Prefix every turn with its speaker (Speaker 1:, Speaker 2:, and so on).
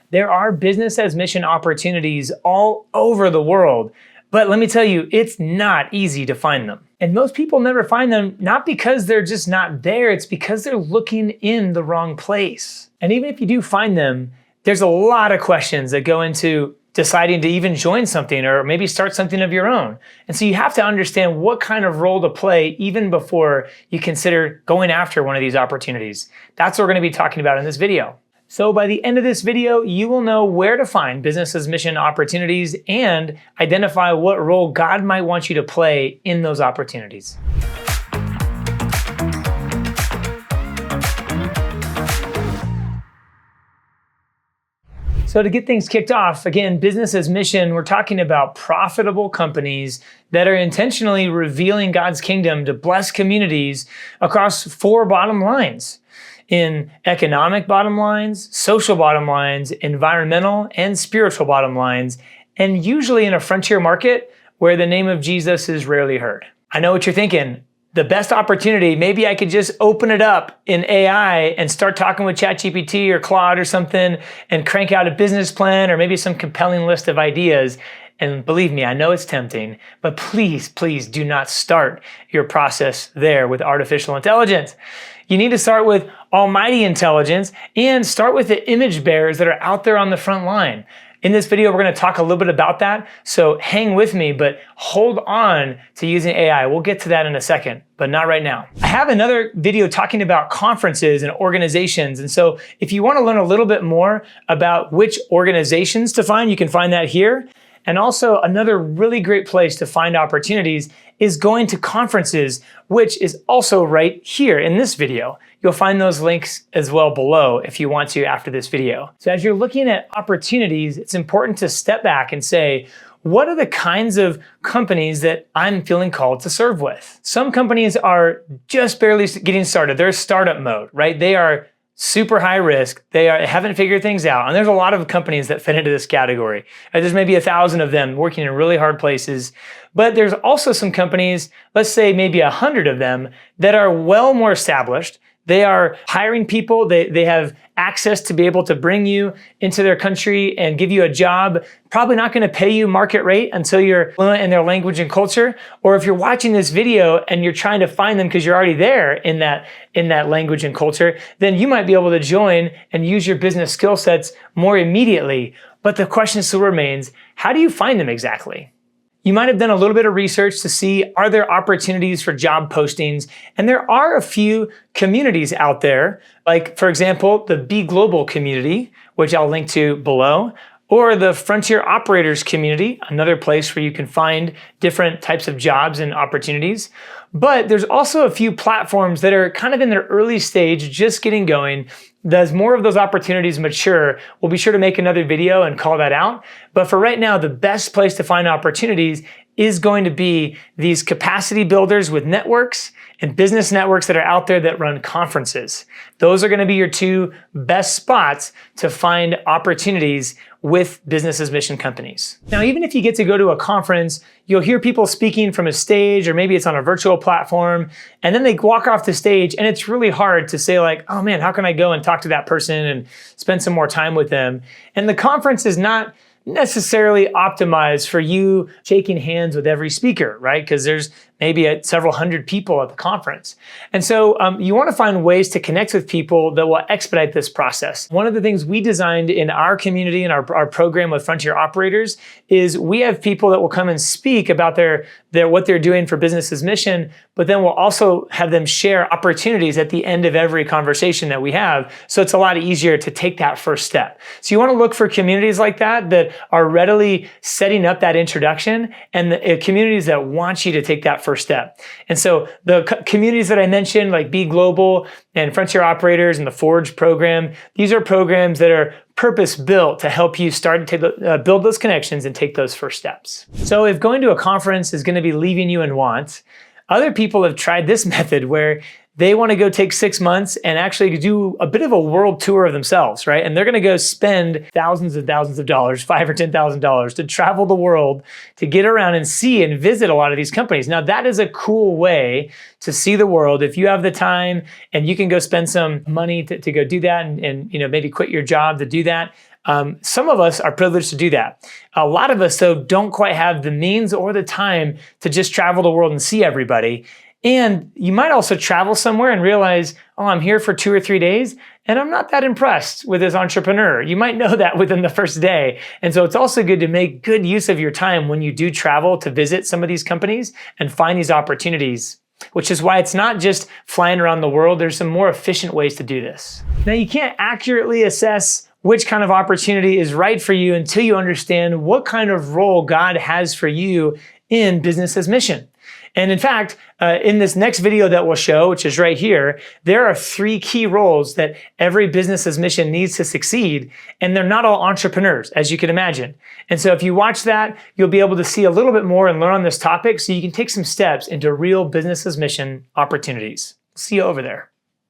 Speaker 1: There are business as mission opportunities all over the world, but let me tell you, it's not easy to find them. And most people never find them, not because they're just not there, it's because they're looking in the wrong place. And even if you do find them, there's a lot of questions that go into deciding to even join something or maybe start something of your own. And so you have to understand what kind of role to play even before you consider going after one of these opportunities. That's what we're going to be talking about in this video. So by the end of this video, you will know where to find business as mission opportunities and identify what role God might want you to play in those opportunities. So to get things kicked off, again, business as mission, we're talking about profitable companies that are intentionally revealing God's kingdom to bless communities across 4 bottom lines: in economic bottom lines, social bottom lines, environmental and spiritual bottom lines, and usually in a frontier market where the name of Jesus is rarely heard. I know what you're thinking. The best opportunity, maybe I could just open it up in AI and start talking with ChatGPT or Claude or something and crank out a business plan or maybe some compelling list of ideas. And believe me, I know it's tempting, but please, please do not start your process there with artificial intelligence. You need to start with almighty intelligence and start with the image bearers that are out there on the front line. In this video, we're going to talk a little bit about that, so hang with me, but hold on to using AI. We'll get to that in a second, but not right now. I have another video talking about conferences and organizations, and so if you want to learn a little bit more about which organizations to find, you can find that here. And also another really great place to find opportunities is going to conferences, which is also right here in this video. You'll find those links as well below if you want to after this video. So as you're looking at opportunities, it's important to step back and say, what are the kinds of companies that I'm feeling called to serve with? Some companies are just barely getting started. They're startup mode, right? They are super high risk. They haven't figured things out. And there's a lot of companies that fit into this category. There's maybe 1,000 of them working in really hard places. But there's also some companies, let's say maybe 100 of them, that are well more established. They are hiring people. They have access to be able to bring you into their country and give you a job. Probably not going to pay you market rate until you're fluent in their language and culture. Or if you're watching this video and you're trying to find them because you're already there in that language and culture, then you might be able to join and use your business skill sets more immediately. But the question still remains, how do you find them exactly? You might have done a little bit of research to see, are there opportunities for job postings? And there are a few communities out there, like for example, the Be Global community, which I'll link to below, or the Frontier Operators community, another place where you can find different types of jobs and opportunities. But there's also a few platforms that are kind of in their early stage, just getting going. As more of those opportunities mature, we'll be sure to make another video and call that out. But for right now, the best place to find opportunities is going to be these capacity builders with networks and business networks that are out there that run conferences. Those are going to be your 2 best spots to find opportunities with business as mission companies. Now, even if you get to go to a conference, you'll hear people speaking from a stage, or maybe it's on a virtual platform, and then they walk off the stage and it's really hard to say like, oh man, how can I go and talk to that person and spend some more time with them? And the conference is not necessarily optimized for you shaking hands with every speaker, right? Because there's maybe several hundred people at the conference. And so you want to find ways to connect with people that will expedite this process. One of the things we designed in our community and our program with Frontier Operators is we have people that will come and speak about what they're doing for business as mission, but then we'll also have them share opportunities at the end of every conversation that we have. So it's a lot easier to take that first step. So you want to look for communities like that are readily setting up that introduction, and the communities that want you to take that first step. And so the communities that I mentioned, like Be Global and Frontier Operators and the Forge program, these are programs that are purpose-built to help you start to build those connections and take those first steps. So if going to a conference is going to be leaving you in want, other people have tried this method where they want to go take 6 months and actually do a bit of a world tour of themselves, right? And they're going to go spend thousands and thousands of dollars, $5,000 or $10,000 to travel the world to get around and see and visit a lot of these companies. Now that is a cool way to see the world. If you have the time and you can go spend some money to go do that and maybe quit your job to do that, Some of us are privileged to do that. A lot of us, though, don't quite have the means or the time to just travel the world and see everybody. And you might also travel somewhere and realize, oh, I'm here for 2 or 3 days, and I'm not that impressed with this entrepreneur. You might know that within the first day. And so it's also good to make good use of your time when you do travel to visit some of these companies and find these opportunities, which is why it's not just flying around the world. There's some more efficient ways to do this. Now, you can't accurately assess which kind of opportunity is right for you until you understand what kind of role God has for you in business as mission. And in fact, in this next video that we'll show, which is right here, there are 3 key roles that every business as mission needs to succeed, and they're not all entrepreneurs, as you can imagine. And so if you watch that, you'll be able to see a little bit more and learn on this topic so you can take some steps into real business as mission opportunities. See you over there.